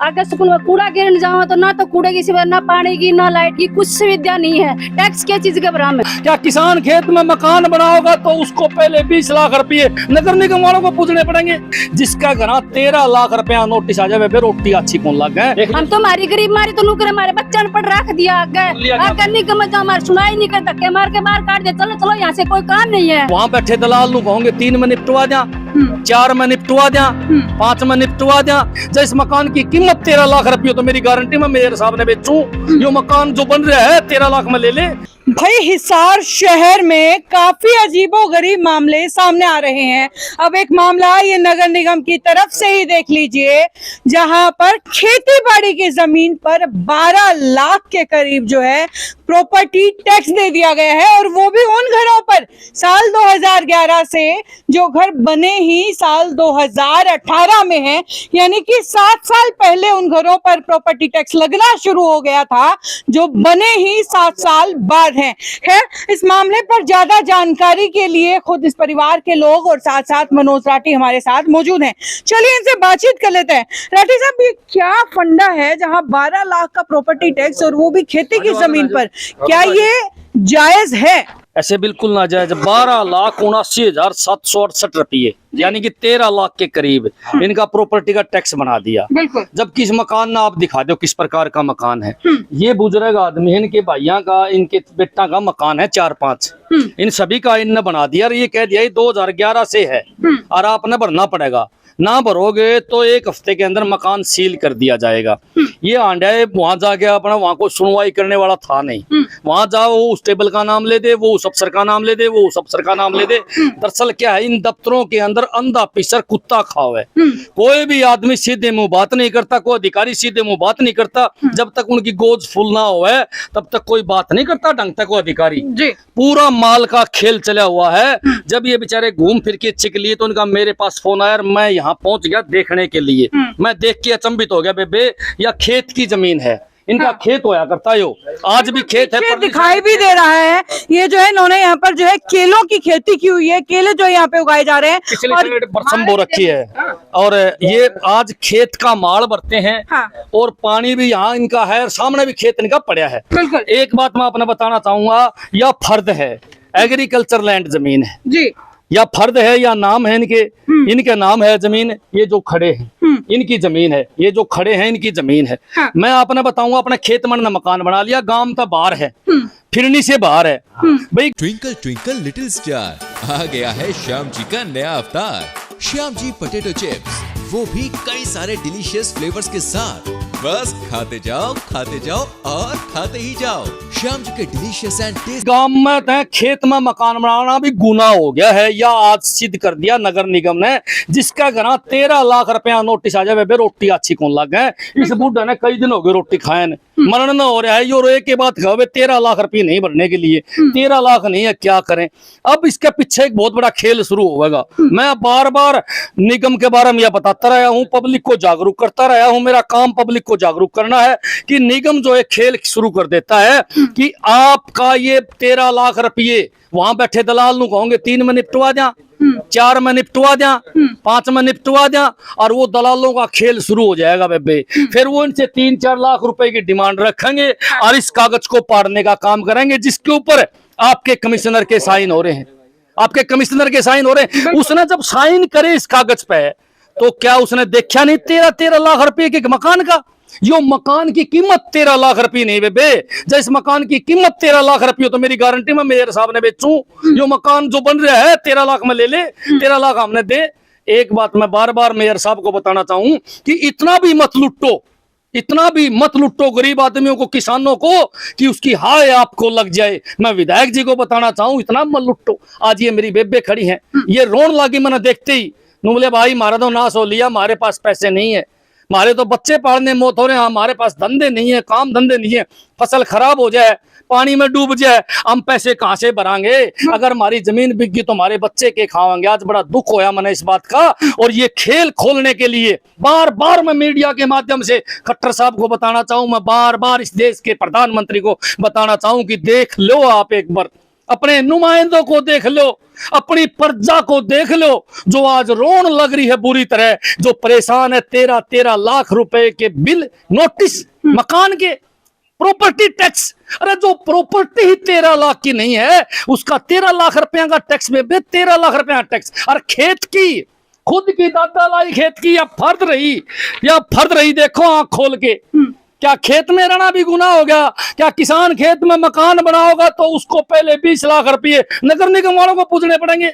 अगर स्कूल में कूड़ा गिरने जाओ तो ना तो कूड़े की सुविधा, ना पानी की, ना लाइट की, कुछ सुविधा नहीं है। टैक्स क्या चीज के बराबर है? क्या किसान खेत में मकान बनाओगा तो उसको पहले 20 लाख रुपए नगर निगम वालों को पूछने पड़ेंगे। जिसका घर 13 लाख रुपया नोटिस आ जाए, रोटी अच्छी कौन लग गए। हम तो हमारी गरीब मारी तो नौकर हमारे बच्चा अनपढ़ रख दिया आगे निगम में, हमारे सुनाई नहीं कर, धक्के मार के बाहर काट दे, चलो चलो यहाँ से कोई काम नहीं है। वहाँ बैठे दलाल नु कहोगे 3 में निपटवा दिया, 4 में निपटवा दिया, 5 में निपटवा दिया। जिस मकान की कीमत 13 लाख रुपये तो मेरी गारंटी में मेयर साहब ने बेचूं, यो मकान जो बन रहा है 13 लाख में ले ले। भाई हिसार शहर में काफी अजीबोगरीब मामले सामने आ रहे हैं। अब एक मामला ये नगर निगम की तरफ से ही देख लीजिए, जहां पर खेती बाड़ी की जमीन पर 12 लाख के करीब जो है प्रॉपर्टी टैक्स दे दिया गया है, और वो भी उन घरों पर साल 2011 से जो घर बने ही साल 2018 में है, यानी कि 7 साल पहले उन घरों पर प्रॉपर्टी टैक्स लगना शुरू हो गया था, जो बने ही 7 साल बाद हैं। खैर, इस मामले पर ज्यादा जानकारी के लिए खुद इस परिवार के लोग और साथ साथ मनोज राठी हमारे साथ मौजूद हैं। चलिए इनसे बातचीत कर लेते हैं। राठी साहब, ये क्या फंडा है जहां 12 लाख का प्रॉपर्टी टैक्स और वो भी खेती की जमीन पर, क्या ये जायज है? ऐसे बिल्कुल ना जायज। 12,79,768 रुपये यानी कि 13 लाख के करीब इनका प्रॉपर्टी का टैक्स बना दिया। जबकि इस मकान ना आप दिखा दो किस प्रकार का मकान है। ये बुजुर्ग आदमी है, इनके भैया का, इनके बेटा का मकान है 4-5, इन सभी का इनने बना दिया और ये कह दिया 2011 से है और आपने भरना पड़ेगा, ना भरोगे तो 1 हफ्ते के अंदर मकान सील कर दिया जाएगा। ये आंडा वहां जाके अपना, वहां को सुनवाई करने वाला था नहीं। वहां जाओ, वो उस टेबल का नाम ले दे, वो उस अफसर का नाम ले दे, वो उस अफसर का नाम ले दे। दरअसल क्या है, इन दफ्तरों के अंदर अंधा पिसर कुत्ता खाओ है। कोई भी आदमी सीधे मुंह बात नहीं करता, कोई अधिकारी सीधे मुंह बात नहीं करता। जब तक उनकी गोद फुल ना हो तब तक कोई बात नहीं करता ढंग तक कोई अधिकारी। पूरा माल का खेल चला हुआ है। जब ये बेचारे घूम फिर के चिक लिए तो उनका मेरे पास फोन आया, मैं यहाँ पहुंच गया देखने के लिए। मैं देख के अचंभित हो गया, बेबे या खेत की जमीन है, इनका खेत होया करता है। आज भी खेत है, पर दिखाई भी दे रहा है। ये जो है इन्होंने यहाँ पर जो है केलों की खेती की हुई है, केले जो यहाँ पे उगाए जा रहे हैं, पिछले बरसम बो रखी है। और ये आज खेत का माल भरते हैं। और पानी भी यहाँ इनका है, सामने भी खेत इनका पड़ा है। एक बात मैं अपना बताना चाहूंगा, यह फर्द है, एग्रीकल्चर लैंड जमीन है जी, या फर्द है या नाम है इनके। इनके नाम है जमीन, ये जो खड़े हैं इनकी जमीन है, ये जो खड़े हैं इनकी जमीन है। मैं आपने बताऊंगा, अपने खेत में मकान बना लिया, गांव तो बाहर है, फिरनी से बाहर है भाई। ट्विंकल ट्विंकल लिटिल स्टार, आ गया है श्याम जी का नया अवतार, श्याम जी पोटैटो चिप्स, वो भी कई सारे डिलीशियस फ्लेवर्स के साथ। बस खाते जाओ और खाते ही जाओ। श्याम जी के डिलीशियस एंड टेस्ट। गांव में तय खेत में मकान बनाना भी गुनाह हो गया है, या आज सिद्ध कर दिया नगर निगम ने। जिसका घर 13 लाख रुपया नोटिस आ जाए, रोटी अच्छी कौन लग गए। इस बूढ़े ने कई दिन हो गए रोटी खाए, मरण न हो रहा है। यो एक के बाद खाओ, 13 लाख रुपये नहीं भरने के लिए, 13 लाख नहीं है, क्या करें। अब इसके पीछे एक बहुत बड़ा खेल शुरू होगा। मैं बार बार निगम के बारे में यह बताता रहा हूँ, पब्लिक को जागरूक करता रहा हूँ। मेरा काम पब्लिक को जागरूक करना है कि निगम जो है खेल शुरू कर देता है कि आपका ये 13 लाख रुपये वहां बैठे दलाल नु कहोगे 3 में निपटवा दिया, 4 में निपटवा दिया, 5 में निपटवा दिया, और वो दलालों का खेल शुरू हो जाएगा बेबे। फिर वो इनसे 3-4 लाख रुपए की डिमांड रखेंगे और इस कागज को पाड़ने का काम करेंगे, जिसके ऊपर आपके कमिश्नर के साइन हो रहे हैं। आपके कमिश्नर के साइन हो रहे हैं। उसने जब साइन करे इस कागज पे, तो क्या उसने देखा नहीं 13 लाख रुपए के मकान का? यो मकान की कीमत 13 लाख रुपए नहीं बेबे। जिस मकान की कीमत 13 लाख रुपये तो मेरी गारंटी में मेयर साहब ने बेचूं, यो मकान जो बन रहा है 13 लाख में ले ले, 13 लाख हमने दे। एक बात मैं बार बार मेयर साहब को बताना चाहूं कि इतना भी मत लुटो गरीब आदमियों को, किसानों को, कि उसकी हाय आपको लग जाए। मैं विधायक जी को बताना चाहूं, इतना मत लुटो। आज ये मेरी बेबे खड़ी है, ये रोन लागी मैंने देखते ही। बोले भाई मारा तो नाश हो लिया, हमारे पास पैसे नहीं है, हमारे तो बच्चे पालने मौत हो रहे हैं, हमारे पास धंधे नहीं है, काम धंधे नहीं है, फसल खराब हो जाए, पानी में डूब जाए, हम पैसे कहां से भरांगे। अगर हमारी जमीन बिक गई तो हमारे बच्चे के खाएंगे। आज बड़ा दुख होया मैंने इस बात का। और ये खेल खोलने के लिए बार बार मैं मीडिया के माध्यम से खट्टर साहब को बताना चाहूं, मैं बार बार इस देश के प्रधानमंत्री को बताना चाहूं कि देख लो आप एक बार अपने नुमाइंदों को देख लो, अपनी प्रजा को देख लो, जो आज रोन लग रही है बुरी तरह, जो परेशान है। 13-13 लाख रुपए के बिल, नोटिस मकान के, प्रॉपर्टी टैक्स। अरे जो प्रॉपर्टी ही 13 लाख की नहीं है, उसका 13 लाख रुपया का टैक्स में 13 लाख रुपया टैक्स। और खेत की, खुद की दादा लाई खेत की, या फर्द रही देखो आंख खोल के। क्या खेत में रहना भी गुनाह हो गया? क्या किसान खेत में मकान बनाओगा तो उसको पहले 20 लाख रुपए नगर निगम वालों को पूछने पड़ेंगे?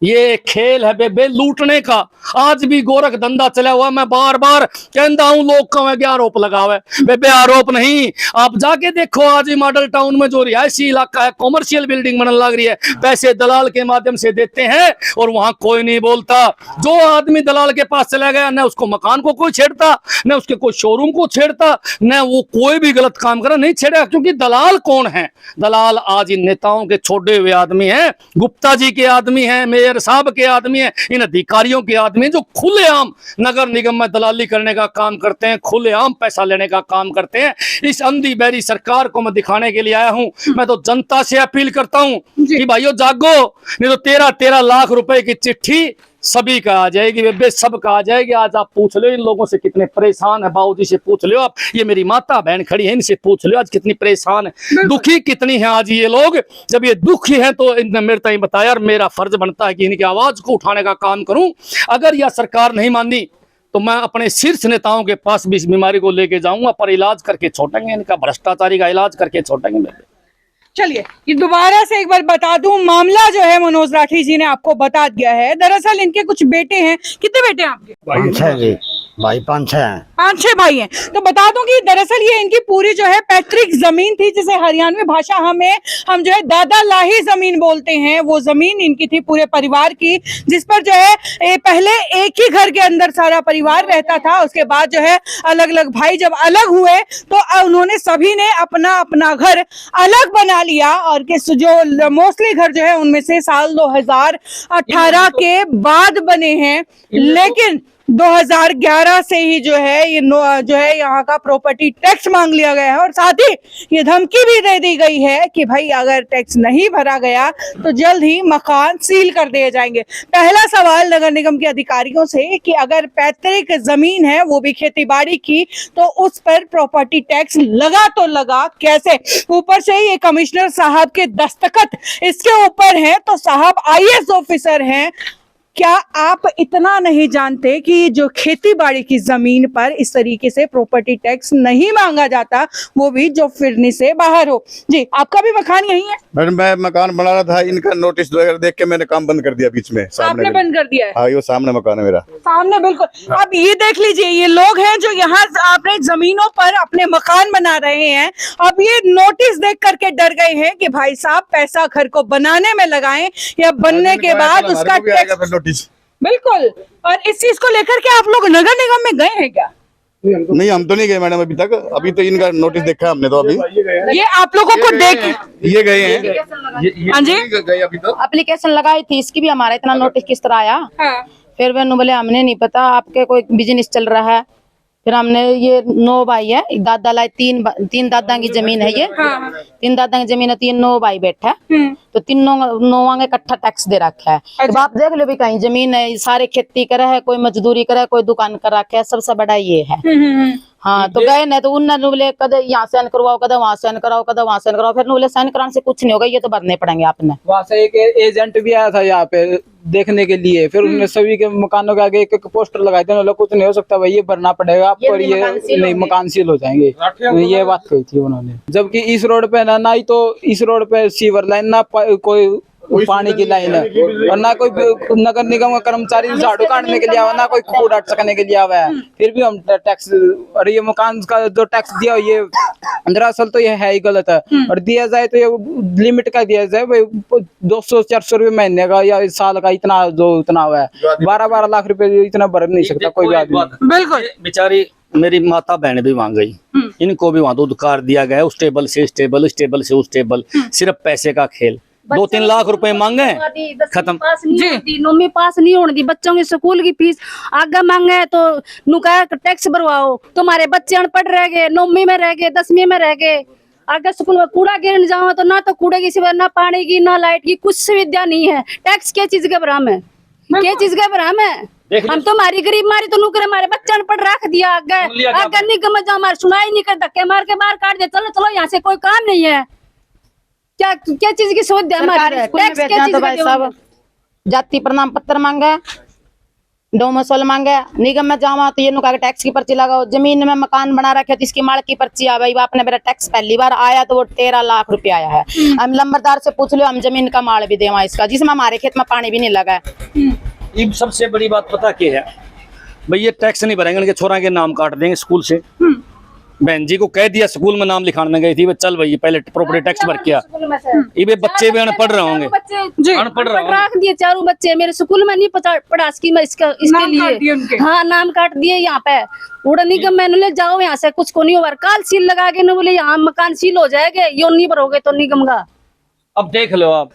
ये खेल है बेबे लूटने का। आज भी गोरख धंधा चला हुआ। मैं बार बार कहता हूं, लोग कहेंगे आरोप लगावे, बेबे आरोप नहीं। आप जाके देखो, आज ही मॉडल टाउन में जो रिहायशी इलाका है, कॉमर्शियल बिल्डिंग बनने लग रही है, पैसे दलाल के माध्यम से देते हैं और वहां कोई नहीं बोलता। जो आदमी दलाल के पास चला गया, न उसको मकान को कोई छेड़ता, न उसके कोई शोरूम को छेड़ता, न वो कोई भी गलत काम करे, नहीं छेड़ेगा। क्योंकि दलाल कौन है? दलाल आज इन नेताओं के छोड़े हुए आदमी हैं, गुप्ता जी के आदमी हैं, मेयर साहब के आदमी हैं, इन अधिकारियों के आदमी हैं, जो खुलेआम नगर निगम में दलाली करने का काम करते हैं, खुलेआम पैसा लेने का काम करते हैं। इस अंधी बहरी सरकार को मैं दिखाने के लिए आया हूं। मैं तो जनता से अपील करता हूं कि भाइयों जागो, नहीं तो 13-13 लाख रुपए की चिट्ठी सभी का आ जाएगी बेबे, सब का आ जाएगी। आज आप पूछ लो इन लोगों से कितने परेशान है, बाबूजी से पूछ लो आप, ये मेरी माता बहन खड़ी है, इनसे पूछ लो आज कितनी परेशान है, दुखी कितनी है आज ये लोग। जब ये दुखी हैं तो इनने मेरे ताई बताया, और मेरा फर्ज बनता है कि इनकी आवाज को उठाने का काम करूं। अगर यह सरकार नहीं मानी तो मैं अपने शीर्ष नेताओं के पास भी इस बीमारी को लेके जाऊंगा, पर इलाज करके छोड़ेंगे, इनका भ्रष्टाचारी का इलाज करके छोड़ेंगे बेबे। चलिए, ये दोबारा से एक बार बता दूं, मामला जो है मनोज राठी जी ने आपको बता दिया है। दरअसल इनके कुछ बेटे हैं। कितने बेटे हैं आपके? 5-6 जी भाई, 5-6 हैं। 5-6 भाई हैं। तो बता दूं कि दरअसल ये इनकी पूरी जो है पैतृक जमीन थी, जिसे हरियाणवी भाषा हम जो है दादा लाही जमीन बोलते हैं, वो जमीन इनकी थी पूरे परिवार की, जिस पर जो है पहले एक ही घर के अंदर सारा परिवार रहता था। उसके बाद जो है अलग अलग भाई जब अलग हुए तो उन्होंने सभी ने अपना अपना घर अलग बना लिया, और जो मोस्टली घर जो है उनमें से साल 2018 के बाद बने हैं। लेकिन 2011 से ही जो है ये जो है यहाँ का प्रॉपर्टी टैक्स मांग लिया गया है, और साथ ही ये धमकी भी दे दी गई है कि भाई अगर टैक्स नहीं भरा गया तो जल्द ही मकान सील कर दिए जाएंगे। पहला सवाल नगर निगम के अधिकारियों से कि अगर पैतृक जमीन है, वो भी खेती-बाड़ी की, तो उस पर प्रॉपर्टी टैक्स लगा तो लगा कैसे? ऊपर से ये कमिश्नर साहब के दस्तखत इसके ऊपर है, तो साहब IAS ऑफिसर हैं। क्या आप इतना नहीं जानते कि जो खेती बाड़ी की जमीन पर इस तरीके से प्रॉपर्टी टैक्स नहीं मांगा जाता, वो भी जो फिरनी से बाहर हो? जी, आपका भी मकान यही है? मैडम, मैं मकान बना रहा था, इनका नोटिस वगैरह देख के मैंने काम बंद कर दिया बीच में। आपने बंद कर दिया है? हाँ, ये सामने मकान है मेरा, सामने बिल्कुल। अब ये देख लीजिए, ये लोग हैं जो यहाँ अपने जमीनों पर अपने मकान बना रहे हैं। अब ये नोटिस देख करके डर गए हैं कि भाई साहब पैसा घर को बनाने में लगाएं, या बनने के बाद उसका टैक्स। बिल्कुल। और इस चीज को लेकर के आप लोग नगर निगम में गए हैं क्या? नहीं, हम तो नहीं गए मैडम अभी तक। अभी तो इनका नोटिस देखा हमने, तो अभी ये आप लोगों को देख ये गए हैं। हाँ जी, गए अभी तक। एप्लीकेशन लगाई थी इसकी भी, हमारा इतना नोटिस किस तरह आया। हाँ। फिर मैंने बोले हमने नहीं पता, आपके कोई बिजनेस चल रहा है। फिर हमने ये 9 भाई है, दादा लाई तीन दादा की जमीन है ये। हाँ। 3 दादा की जमीन है, 3 9 भाई बैठा है, तो 3 9 का इकट्ठा टैक्स दे रखा है। तो आप देख लो भी, कहीं जमीन है, सारे खेती करे है, कोई मजदूरी करे, कोई दुकान कर रखा है, सबसे बड़ा ये है। हाँ, तो गए न तो उन्होंने बोले कदे यहाँ साइन करवाओ, कदे वहाँ साइन कराओ, कदे वहाँ साइन कराओ। फिर बोले साइन कराने से कुछ नहीं होगा, ये तो भरने पड़ेंगे आपने। वहाँ से एक एजेंट भी आया था यहाँ पे देखने के लिए। फिर उन्होंने सभी के मकानों के आगे एक पोस्टर लगाए थे, उन्होंने कुछ नहीं हो सकता भाई, ये भरना पड़ेगा आपको, और ये नहीं मकान सील हो जाएंगे, ये बात कही थी उन्होंने। जबकि इस रोड पे ना ही तो इस रोड पे सीवर लाइन, ना कोई पानी की लाइन है, और ना कोई नगर निगम का कर्मचारी झाड़ू काटने के लिए आवा, ना कोई कूड़ा सकने के लिए आवा है। फिर भी हम टैक्स, और ये मकान का जो टैक्स दिया ये दरअसल तो ये है ही गलत है। और दिया जाए तो ये लिमिट का दिया जाए, 200-400 रुपए महीने का या साल का, इतना जो इतना हुआ है। 12-12 लाख रुपए इतना भर नहीं सकता कोई भी आदमी। बिल्कुल। बेचारी मेरी माता बहन भी वहां गई, इनको भी वहां दूध कार दिया गया, उस टेबल से इस टेबल, इस टेबल से उस टेबल, सिर्फ पैसे का खेल। 2-3 लाख रुपए मांगे, खत्म। नौवीं पास नहीं होने दी, बच्चों की स्कूल की फीस आगे मांगे तो नुका टैक्स भरवाओ, तुम्हारे बच्चे अनपढ़ रह गए, 9वीं में रह गए, 10वीं में रह गए। अगर स्कूल में कूड़ा गिरने जाओ तो ना तो कूड़े की सुविधा, ना पानी की, ना लाइट की, कुछ सुविधा नहीं है। टैक्स क्या चीज के भराम है, क्या चीज के भराम है? हम तो हमारी गरीब मारी तो नौकरी हमारे बच्चा ने पढ़ रख दिया अगर निगम में हमारे सुनाई नहीं कर, धक्के मार के बाहर काट दे, चलो चलो यहाँ से, कोई काम नहीं है। क्या क्या चीज की सुविधा हमारी? टैक्स क्या चीज का? जाति प्रमाण पत्र मांगे, डोमिसाइल मांगे, निगम में जावा तो ये नुका के टैक्स की पर्ची लगाओ। जमीन में मकान बना रखे तो इसकी माल की पर्ची आ भाई, आपने मेरा टैक्स पहली बार आया तो वो 13 लाख रुपया आया है। हम लंबरदार से पूछ लो, हम जमीन का माल भी देवा इसका, जिसमें हमारे खेत में पानी भी नहीं लगा है। ये सबसे बड़ी बात पता क्या है भाई, ये टैक्स नहीं भरेंगे, इनके छोरा के नाम काट देंगे स्कूल से। बहन जी को कह दिया, स्कूल में नाम लिखाने गई थी, वो चल भाई पहले प्रॉपर्टी टैक्स भर किया। ये बच्चे भी अनपढ़ रहे होंगे, अनपढ़ रख दिए चारों बच्चे मेरे स्कूल में नहीं पढ़ा सकी मैं इसके लिए। हाँ, नाम काट दिए यहाँ पे। उड़ा निगम मैंने ले जाओ यहाँ से, कुछ को नहीं होगा। काल सील लगा के न बोले यहाँ मकान सील हो जाएगा, यो नहीं भरोगे तो निगम का। अब देख लो आप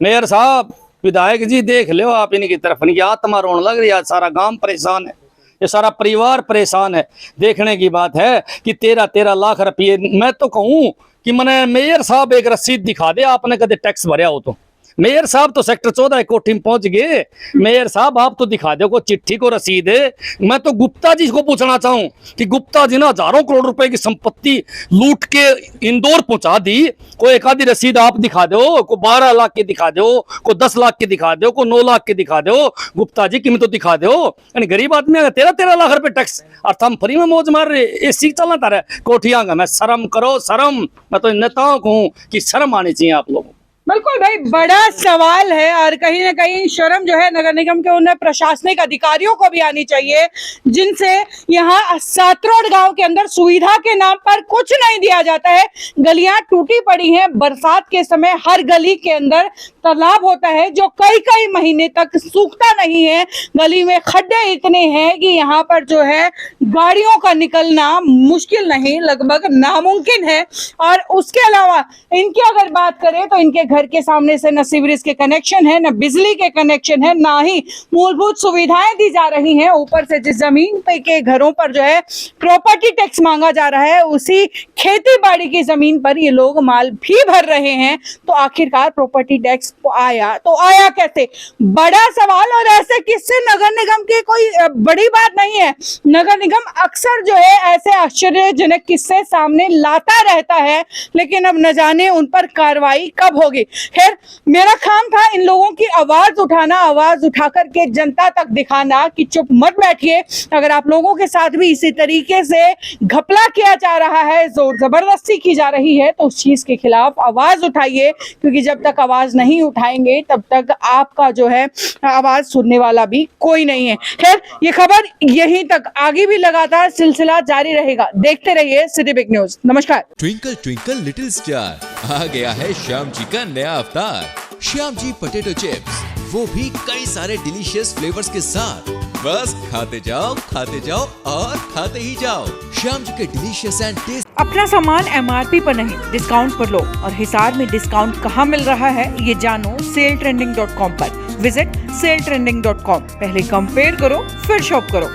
मेयर साहब, विधायक जी, देख लो आप इनकी तरफ, इनकी आत्मा रोने लग रही है। सारा गांव परेशान है, ये सारा परिवार परेशान है। देखने की बात है कि 13 लाख रुपये। मैं तो कहूँ कि मैंने मेयर साहब एक रसीद दिखा दे, आपने कदे टैक्स भरया हो तो। मेयर साहब तो सेक्टर 14 कोठी में पहुंच गए। मेयर साहब आप तो दिखा दो को चिट्ठी को रसीद है। मैं तो गुप्ता जी को पूछना चाहूं कि गुप्ता जी ने हजारों करोड़ रुपए की संपत्ति लूट के इंदौर पहुंचा दी, कोई एक आधी रसीद आप दिखा दो, को 12 लाख की दिखा दो, को 10 लाख की दिखा दो, को 9 लाख की दिखा दो। गुप्ता जी कीमत तो दिखा दो। यानी गरीब आदमी अगर 13 लाख रुपए टैक्स और हम फ्री में मौज मार रहे, एसी चलना तारा कोठिया का। मैं शर्म करो, शर्म। मैं तो नेताओं को हूँ कि शर्म आनी चाहिए आप लोगों को। बिल्कुल भाई, बड़ा सवाल है और कहीं ना कहीं शर्म जो है नगर निगम के उन प्रशासनिक अधिकारियों को भी आनी चाहिए, जिनसे यहाँ सातरोड गांव के अंदर सुविधा के नाम पर कुछ नहीं दिया जाता है। गलियां टूटी पड़ी हैं, बरसात के समय हर गली के अंदर तालाब होता है जो कई कई महीने तक सूखता नहीं है। गली में खड्डे इतने हैं कि यहाँ पर जो है गाड़ियों का निकलना मुश्किल नहीं, लगभग नामुमकिन है। और उसके अलावा इनकी अगर बात करें तो इनके घर के सामने से न सीवरेज के कनेक्शन है, न बिजली के कनेक्शन है, ना ही मूलभूत सुविधाएं दी जा रही हैं। ऊपर से जिस जमीन पे के घरों पर जो है प्रॉपर्टी टैक्स मांगा जा रहा है, उसी खेती बाड़ी की जमीन पर ये लोग माल भी भर रहे हैं। तो आखिरकार प्रॉपर्टी टैक्स आया तो आया कैसे? बड़ा सवाल। और ऐसे किससे नगर निगम की कोई बड़ी बात नहीं है। नगर निगम अक्सर जो है ऐसे आश्चर्यजनक किस्से सामने लाता रहता है, लेकिन अब न जाने उन पर कार्रवाई कब होगी। खैर, मेरा काम था इन लोगों की आवाज उठाना, आवाज उठा करके जनता तक दिखाना कि चुप मत बैठिए। अगर आप लोगों के साथ भी इसी तरीके से घपला किया जा रहा है, जोर जबरदस्ती की जा रही है, तो उस चीज के खिलाफ आवाज उठाइए, क्योंकि जब तक आवाज नहीं उठाएंगे तब तक आपका जो है आवाज सुनने वाला भी कोई नहीं है। खैर, ये खबर यहीं तक, आगे भी लगातार सिलसिला जारी रहेगा। देखते रहिए सिटी बिग न्यूज। नमस्कार। ट्विंकल ट्विंकल लिटिल स्टार, आ गया है श्याम जी का नया अवतार, श्याम जी पोटैटो चिप्स, वो भी कई सारे डिलीशियस फ्लेवर्स के साथ। बस खाते जाओ और खाते ही जाओ। श्याम जी के डिलीशियस एंड टेस्ट। अपना सामान MRP पर नहीं, डिस्काउंट पर लो। और हिसार में डिस्काउंट कहाँ मिल रहा है ये जानो saletrending.com पर। Visit saletrending.com। पहले कंपेयर करो फिर शॉप करो।